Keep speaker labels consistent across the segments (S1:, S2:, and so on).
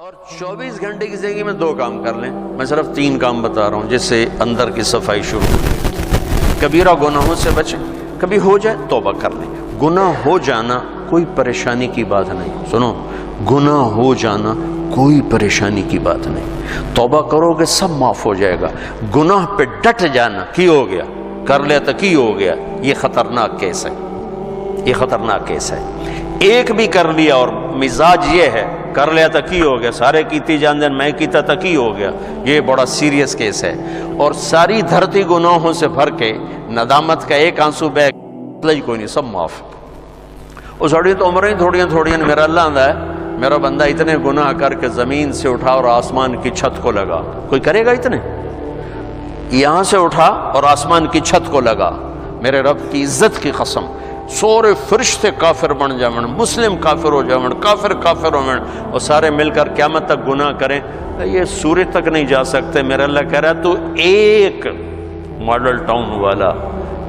S1: اور 24 گھنٹے کی زندگی میں 2 کام کر لیں. میں صرف 3 کام بتا رہا ہوں جس سے اندر کی صفائی شروع ہو. کبیرہ گناہوں سے بچیں. کبھی ہو جائے توبہ کر لیں. گناہ ہو جانا کوئی پریشانی کی بات نہیں. سنو، گناہ ہو جانا کوئی پریشانی کی بات نہیں. توبہ کرو گے سب معاف ہو جائے گا. گناہ پہ ڈٹ جانا کی ہو گیا، کر لیا تو کی ہو گیا، یہ خطرناک کیس ہے. یہ خطرناک کیس ہے. ایک بھی کر لیا اور مزاج یہ ہے کر لیا تو کی ہو گیا، سارے کیتی جان دین میں کیتا تو کی ہو گیا، یہ بڑا سیریس کیس ہے. اور ساری دھرتی گناہوں سے بھر کے ندامت کا ایک آنسو بہ کوئی نہیں، سب معاف. وہ سڑی تو عمریں تھوڑیاں میرا اللہ آندہ ہے، میرا بندہ اتنے گناہ کر کے زمین سے اٹھا اور آسمان کی چھت کو لگا. کوئی کرے گا اتنے؟ یہاں سے اٹھا اور آسمان کی چھت کو لگا. میرے رب کی عزت کی قسم، سورے فرشتے کافر بن جاون، مسلم کافر ہو جاون، کافر ہو جاون، اور سارے مل کر قیامت تک گناہ کریں، یہ سورج تک نہیں جا سکتے. میرا اللہ کہہ رہا ہے تو ایک ماڈل ٹاؤن والا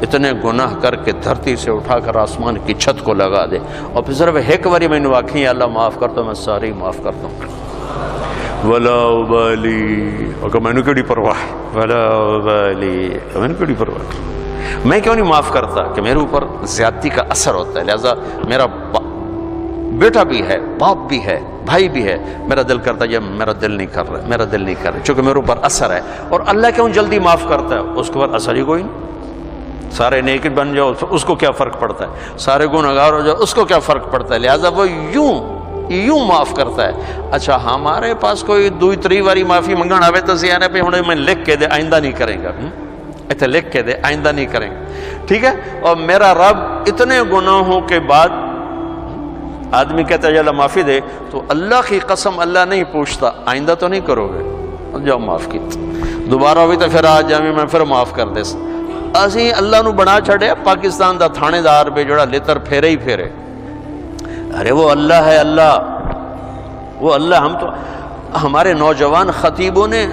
S1: اتنے گناہ کر کے دھرتی سے اٹھا کر آسمان کی چھت کو لگا دے، اور پھر صرف ایک باری میں واقعی اللہ معاف کرتا ہوں، میں ساری معاف کرتا ہوں. ولا ابالی، اور میں نے کیڑی پرواہ، ولا ابالی، میں نے کیڑی پرواہ. میں کیوں نہیں معاف کرتا کہ میرے اوپر زیادتی کا اثر ہوتا ہے. لہذا میرا بیٹا بھی ہے، باپ بھی ہے، بھائی بھی ہے، میرا دل کرتا ہے میرا دل نہیں کر رہا، چونکہ میرے اوپر اثر ہے. اور اللہ کیوں جلدی معاف کرتا ہے؟ اس کے اوپر اثر ہی کوئی نہیں. سارے نیک بن جاؤ اس کو کیا فرق پڑتا ہے، سارے گنہگار ہو جاؤ اس کو کیا فرق پڑتا ہے. لہذا وہ یوں معاف کرتا ہے. اچھا ہمارے پاس کوئی 2-3 باری معافی منگن آوے تو سیانے پہ ہوں میں لکھ کے دے آئندہ نہیں کریں گا، ایتھے لکھ کے دے آئندہ نہیں کریں گے، ٹھیک ہے. اور میرا رب اتنے گناہوں کے بعد آدمی کہتا ہے اللہ معافی دے، تو اللہ کی قسم اللہ نہیں پوچھتا آئندہ تو نہیں کرو گے، جاؤ معاف کی، دوبارہ ہوئی تو پھر آج جامع میں پھر معاف کر دے. اسی اللہ نو بنا چھڑے پاکستان دا تھانے دار پہ جڑا لتر پھیرے ہی پھیرے. ارے وہ اللہ ہے، وہ اللہ. ہم تو ہمارے نوجوان خطیبوں نے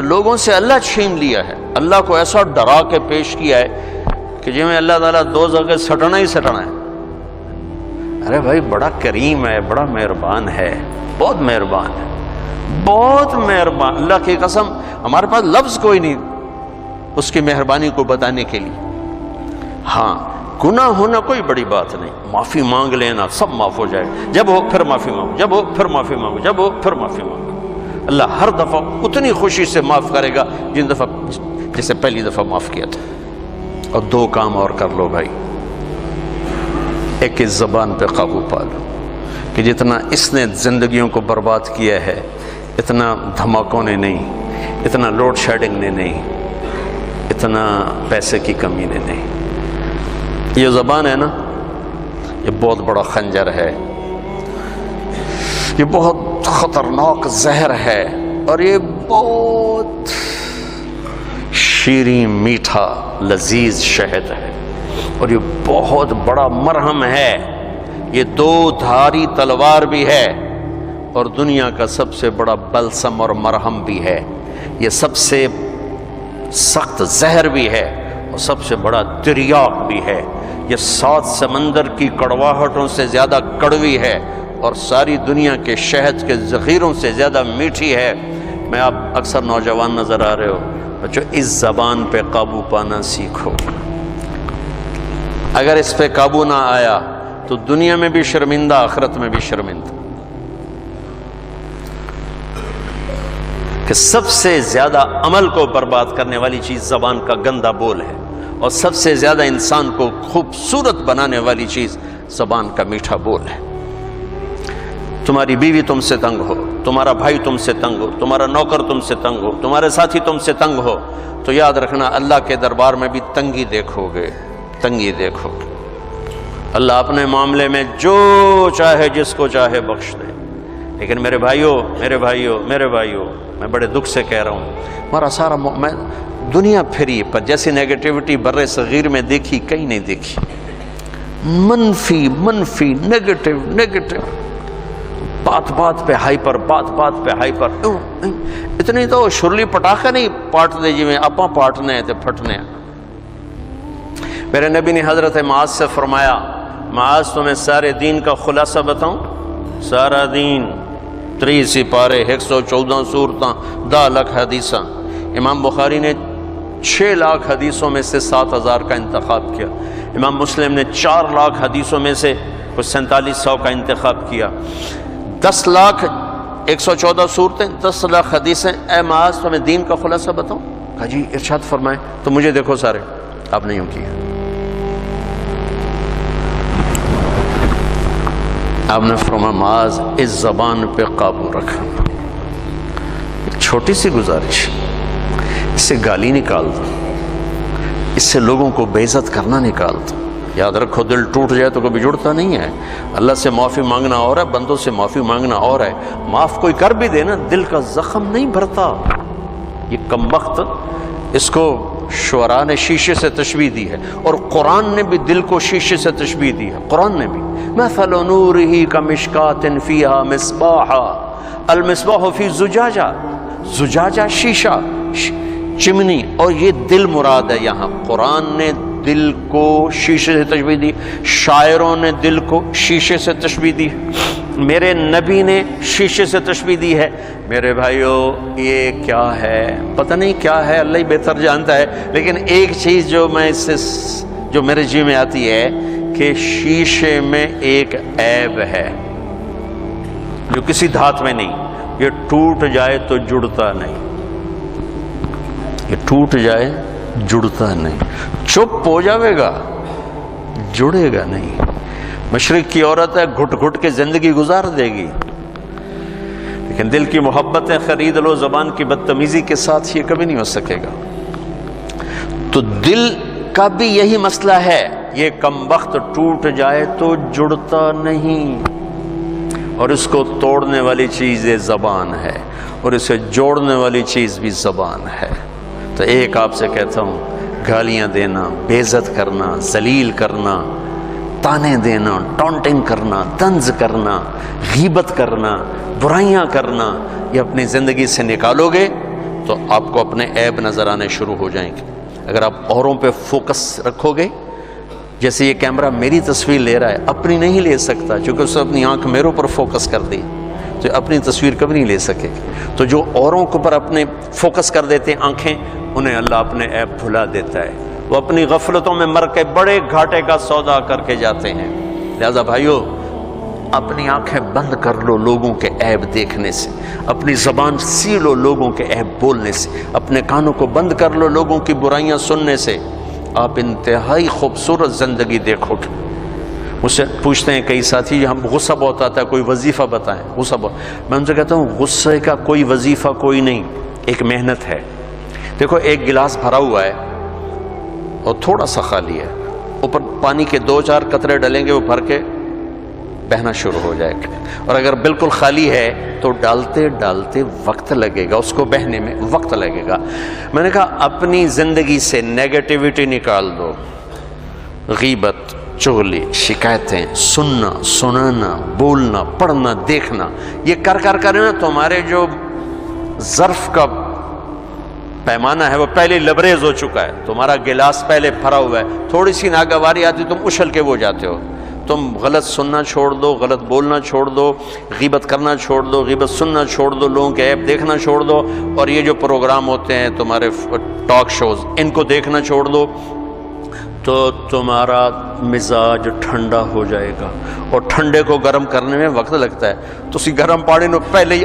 S1: لوگوں سے اللہ چھین لیا ہے، اللہ کو ایسا ڈرا کے پیش کیا ہے کہ جی میں اللہ تعالیٰ 2 جگہ سٹنا ہی سٹنا ہے. ارے بھائی بڑا کریم ہے، بڑا مہربان ہے، بہت مہربان ہے، بہت مہربان. اللہ کی قسم ہمارے پاس لفظ کوئی نہیں اس کی مہربانی کو بتانے کے لیے. ہاں گناہ ہونا کوئی بڑی بات نہیں، معافی مانگ لینا سب معاف ہو جائے. جب ہو پھر معافی مانگو، جب ہو پھر معافی مانگو، جب ہو پھر معافی مانگو. اللہ ہر دفعہ اتنی خوشی سے معاف کرے گا جسے پہلی دفعہ معاف کیا تھا. اور 2 کام اور کر لو بھائی. ایک اس زبان پہ قابو پا لو کہ جتنا اس نے زندگیوں کو برباد کیا ہے اتنا دھماکوں نے نہیں، اتنا لوڈ شیڈنگ نے نہیں، اتنا پیسے کی کمی نے نہیں. یہ زبان ہے نا، یہ بہت بڑا خنجر ہے، یہ بہت خطرناک زہر ہے، اور یہ بہت شیریں میٹھا لذیذ شہد ہے، اور یہ بہت بڑا مرہم ہے. یہ 2 دھاری تلوار بھی ہے، اور دنیا کا سب سے بڑا بلسم اور مرہم بھی ہے. یہ سب سے سخت زہر بھی ہے اور سب سے بڑا تریاق بھی ہے. یہ 7 سمندر کی کڑواہٹوں سے زیادہ کڑوی ہے، اور ساری دنیا کے شہد کے ذخیروں سے زیادہ میٹھی ہے. میں آپ اکثر نوجوان نظر آ رہے ہو بچوں، اس زبان پہ قابو پانا سیکھو. اگر اس پہ قابو نہ آیا تو دنیا میں بھی شرمندہ، آخرت میں بھی شرمندہ. کہ سب سے زیادہ عمل کو برباد کرنے والی چیز زبان کا گندا بول ہے، اور سب سے زیادہ انسان کو خوبصورت بنانے والی چیز زبان کا میٹھا بول ہے. تمہاری بیوی تم سے تنگ ہو، تمہارا بھائی تم سے تنگ ہو، تمہارا نوکر تم سے تنگ ہو، تمہارے ساتھی تم سے تنگ ہو، تو یاد رکھنا اللہ کے دربار میں بھی تنگی دیکھو گے، تنگی دیکھو گے. اللہ اپنے معاملے میں جو چاہے جس کو چاہے بخش دے. لیکن میرے بھائیوں میں بڑے دکھ سے کہہ رہا ہوں، ہمارا سارا میں دنیا پھری پر جیسی نیگیٹیوٹی بر صغیر میں دیکھی کہیں نہیں دیکھی. منفی نیگیٹو، بات پہ ہائپر، بات پہ ہائپر. اتنی تو شرلی پٹاخے نہیں پاٹ دے جی میں اپاں پاٹنے تے پھٹنے. میرے نبی نے حضرت معاذ سے فرمایا، معاذ تمہیں سارے دین کا خلاصہ بتاؤں؟ سارا دین 30 سپارے 114 صورتاں 10 لاکھ حدیثاں. امام بخاری نے 6 لاکھ حدیثوں میں سے 7000 کا انتخاب کیا. امام مسلم نے 4 لاکھ حدیثوں میں سے کچھ 4700 کا انتخاب کیا. 10 لاکھ 114 صورتیں 10 لاکھ حدیثیں. اے معاذ تمہیں دین کا خلاصہ بتاؤں؟ کہا جی ارشاد فرمائیں. تو مجھے دیکھو سارے. آپ نے یوں کیا. آپ نے فرمایا معاذ اس زبان پہ قابو رکھ. ایک چھوٹی سی گزارش، اس سے گالی نکال دو، اس سے لوگوں کو بے عزت کرنا نکال دو. یاد رکھو دل ٹوٹ جائے تو کبھی جڑتا نہیں ہے. اللہ سے معافی مانگنا اور ہے، بندوں سے معافی مانگنا اور ہے. معاف کوئی کر بھی دے نا، دل کا زخم نہیں بھرتا. یہ کمبخت، اس کو شعراء نے شیشے سے تشبیہ دی ہے، اور قرآن نے بھی دل کو شیشے سے تشبیہ دی ہے. قرآن نے بھی مثل نورہ کمشکات فیہا مصباح المصباح فی زجاجہ. زجاجہ شیشہ، چمنی، اور یہ دل مراد ہے یہاں. قرآن نے دل کو شیشے سے تشبیہ دی، شاعروں نے دل کو شیشے سے تشبیہ دی، میرے نبی نے شیشے سے تشبیہ دی ہے. میرے بھائیو یہ کیا ہے؟ پتہ نہیں کیا ہے، اللہ ہی بہتر جانتا ہے. لیکن ایک چیز جو میں اس سے جو میرے جی میں آتی ہے کہ شیشے میں ایک عیب ہے جو کسی دھات میں نہیں. یہ ٹوٹ جائے تو جڑتا نہیں. یہ ٹوٹ جائے جڑتا نہیں. چپ ہو جاوے گا، جڑے گا نہیں. مشرق کی عورت ہے، گھٹ گھٹ کے زندگی گزار دے گی، لیکن دل کی محبتیں خرید لو زبان کی بدتمیزی کے ساتھ، یہ کبھی نہیں ہو سکے گا. تو دل کا بھی یہی مسئلہ ہے. یہ کمبخت ٹوٹ جائے تو جڑتا نہیں، اور اس کو توڑنے والی چیز یہ زبان ہے، اور اسے جوڑنے والی چیز بھی زبان ہے. تو ایک آپ سے کہتا ہوں، گالیاں دینا، بے عزت کرنا، ذلیل کرنا، تانے دینا، ٹونٹنگ کرنا، طنز کرنا، غیبت کرنا، برائیاں کرنا، یہ اپنی زندگی سے نکالو گے تو آپ کو اپنے عیب نظر آنے شروع ہو جائیں گے. اگر آپ اوروں پہ فوکس رکھو گے، جیسے یہ کیمرہ میری تصویر لے رہا ہے، اپنی نہیں لے سکتا چونکہ اس نے اپنی آنکھ میرے اوپر فوکس کر دی، تو اپنی تصویر کبھی نہیں لے سکے. تو جو اوروں کے اوپر اپنے فوکس کر دیتے ہیں آنکھیں، انہیں اللہ اپنے عیب بھلا دیتا ہے. وہ اپنی غفلتوں میں مر کے بڑے گھاٹے کا سودا کر کے جاتے ہیں. لہذا بھائیو اپنی آنکھیں بند کر لو لوگوں کے عیب دیکھنے سے، اپنی زبان سی لو لوگوں کے عیب بولنے سے، اپنے کانوں کو بند کر لو لوگوں کی برائیاں سننے سے. آپ انتہائی خوبصورت زندگی دیکھو. مجھ سے پوچھتے ہیں کئی ساتھی، ہم غصہ بہت آتا ہے، کوئی وظیفہ بتائیں. غصہ بہت، میں ان سے کہتا ہوں غصے کا کوئی وظیفہ کوئی نہیں، ایک محنت ہے. دیکھو ایک گلاس بھرا ہوا ہے اور تھوڑا سا خالی ہے، اوپر پانی کے 2-4 قطرے ڈلیں گے، وہ بھر کے بہنا شروع ہو جائے گا. اور اگر بالکل خالی ہے تو ڈالتے ڈالتے وقت لگے گا، اس کو بہنے میں وقت لگے گا. میں نے کہا اپنی زندگی سے نیگیٹیوٹی نکال دو. غیبت، چغلی، شکایتیں، سننا، سنانا، بولنا، پڑھنا، دیکھنا، یہ کر نا تمہارے جو ظرف کا پیمانہ ہے وہ پہلے لبریز ہو چکا ہے. تمہارا گلاس پہلے بھرا ہوا ہے، تھوڑی سی ناگواری آتی تم اچھل کے وہ جاتے ہو. تم غلط سننا چھوڑ دو، غلط بولنا چھوڑ دو، غیبت کرنا چھوڑ دو، غیبت سننا چھوڑ دو، لوگوں کے عیب دیکھنا چھوڑ دو، اور یہ جو پروگرام ہوتے ہیں تمہارے ٹاک شوز، ان کو دیکھنا چھوڑ دو، تو تمہارا مزاج ٹھنڈا ہو جائے گا. اور ٹھنڈے کو گرم کرنے میں وقت لگتا ہے. تسی گرم پانی نو پہلے ہی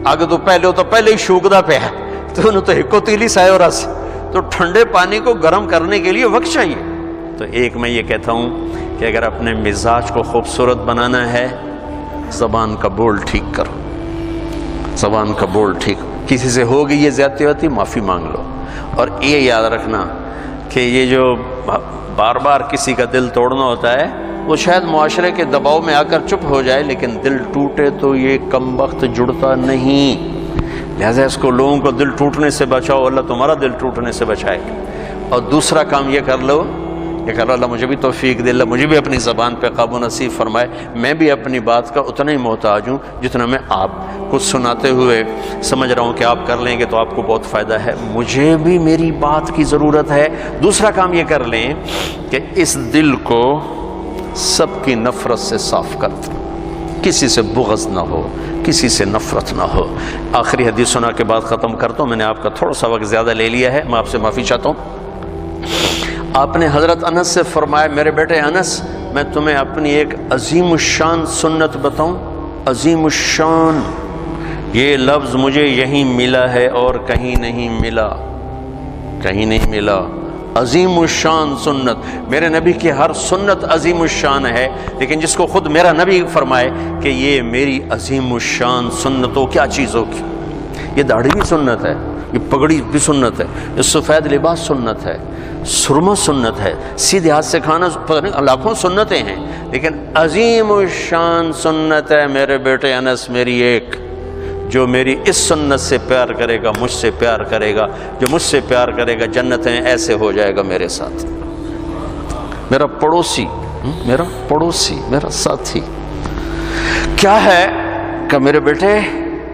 S1: آگے تو پہلے ہی شوکدا پہ ہے تو انہوں تو ہکو تیلی سائے اور اس تو ٹھنڈے پانی کو گرم کرنے کے لیے وقت چاہیے. تو ایک میں یہ کہتا ہوں کہ اگر اپنے مزاج کو خوبصورت بنانا ہے، زبان کا بول ٹھیک کرو. زبان کا بول ٹھیک، کسی سے ہو گئی یہ زیادتی ہوتی، معافی مانگ لو. اور یہ یاد رکھنا کہ یہ جو بار بار کسی کا دل توڑنا ہوتا ہے، وہ شاید معاشرے کے دباؤ میں آ کر چپ ہو جائے، لیکن دل ٹوٹے تو یہ کم وقت جڑتا نہیں. لہذا اس کو لوگوں کو دل ٹوٹنے سے بچاؤ، اللہ تمہارا دل ٹوٹنے سے بچائے گا. اور دوسرا کام یہ کر لو، یہ کہہ رہا اللہ مجھے بھی توفیق دے، اللہ مجھے بھی اپنی زبان پہ قابو نصیب فرمائے. میں بھی اپنی بات کا اتنا ہی محتاج ہوں جتنا میں آپ کو سناتے ہوئے سمجھ رہا ہوں کہ آپ کر لیں گے تو آپ کو بہت فائدہ ہے. مجھے بھی میری بات کی ضرورت ہے. دوسرا کام یہ کر لیں کہ اس دل کو سب کی نفرت سے صاف کر دیں. کسی سے بغض نہ ہو، کسی سے نفرت نہ ہو۔ آخری حدیث سنا کے بعد ختم کرتا ہوں، میں نے آپ کا تھوڑا سا وقت زیادہ لے لیا ہے، میں آپ سے معافی چاہتا ہوں۔ آپ نے حضرت انس سے فرمایا، میرے بیٹے انس، میں تمہیں اپنی ایک عظیم الشان سنت بتاؤں؟ عظیم الشان، یہ لفظ مجھے یہیں ملا ہے اور کہیں نہیں ملا، کہیں نہیں ملا۔ عظیم الشان سنت، میرے نبی کی ہر سنت عظیم الشان ہے، لیکن جس کو خود میرا نبی فرمائے کہ یہ میری عظیم الشان سنت ہو، کیا چیز ہوگی؟ یہ داڑھی بھی سنت ہے، یہ پگڑی بھی سنت ہے، یہ سفید لباس سنت ہے، سرما سنت ہے، سیدھے ہاتھ سے کھانا، لاکھوں سنتیں ہیں، لیکن عظیم الشان سنت ہے میرے بیٹے انس میری ایک، جو میری اس سنت سے پیار کرے گا مجھ سے پیار کرے گا، جو مجھ سے پیار کرے گا جنتیں ایسے ہو جائے گا میرے ساتھ۔ میرا پڑوسی، میرا ساتھی کیا ہے کہ میرے بیٹے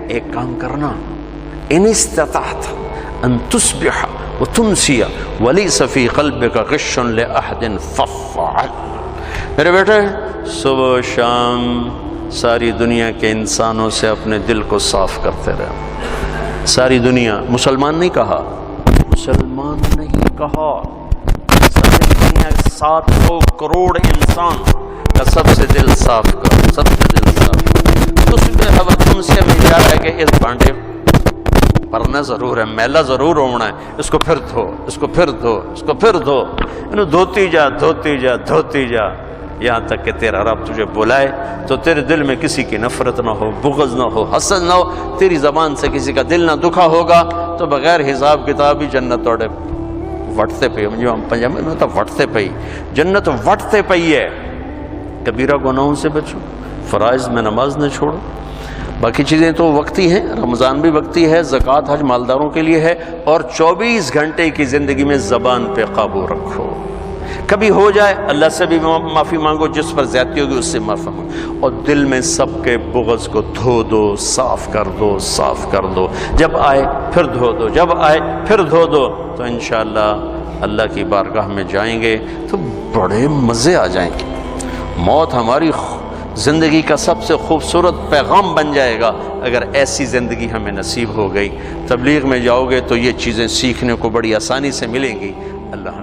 S1: ایک کام کرنا، ان استطعت ان تصبح وتمسی ولیس فی قلبک غش لأحد فافعل۔ میرے بیٹے صبح و شام ساری دنیا کے انسانوں سے اپنے دل کو صاف کرتے رہے۔ ساری دنیا، مسلمان نہیں کہا، مسلمان نہیں کہا، ساری دنیا 700 کروڑ انسان کا سب سے دل صاف کرو، سب سے دل صاف کرو۔ تصبح وتمسی میں کیا ہے کہ اس بانڈے پرنا ضرور ہے، میلا ضرور ہونا ہے، اس کو پھر دھو، اس کو پھر دھو، اس کو پھر دھو، انہوں دھوتی جا دھوتی جا دھوتی جا، یہاں تک کہ تیرا رب تجھے بلائے تو تیرے دل میں کسی کی نفرت نہ ہو، بغض نہ ہو، حسد نہ ہو، تیری زبان سے کسی کا دل نہ دکھا ہوگا، تو بغیر حساب کتاب ہی جنت توڑے وٹتے پئی، جو ہم پنجابی میں ہوتا وٹتے پئی، جنت وٹتے پئی ہے۔ کبیرہ گناہوں سے بچو، فرائض میں نماز نہ چھوڑو، باقی چیزیں تو وقتی ہیں، رمضان بھی وقتی ہے، زکوٰۃ حج مالداروں کے لیے ہے، اور 24 گھنٹے کی زندگی میں زبان پہ قابو رکھو۔ کبھی ہو جائے اللہ سے بھی معافی مانگو، جس پر زیادتی ہوگی اس سے معافی مانگو، اور دل میں سب کے بغض کو دھو دو، صاف کر دو، صاف کر دو، جب آئے پھر دھو دو، جب آئے پھر دھو دو، تو انشاءاللہ اللہ کی بارگاہ میں جائیں گے تو بڑے مزے آ جائیں گے۔ موت ہماری زندگی کا سب سے خوبصورت پیغام بن جائے گا اگر ایسی زندگی ہمیں نصیب ہو گئی۔ تبلیغ میں جاؤ گے تو یہ چیزیں سیکھنے کو بڑی آسانی سے ملیں گی۔ اللہ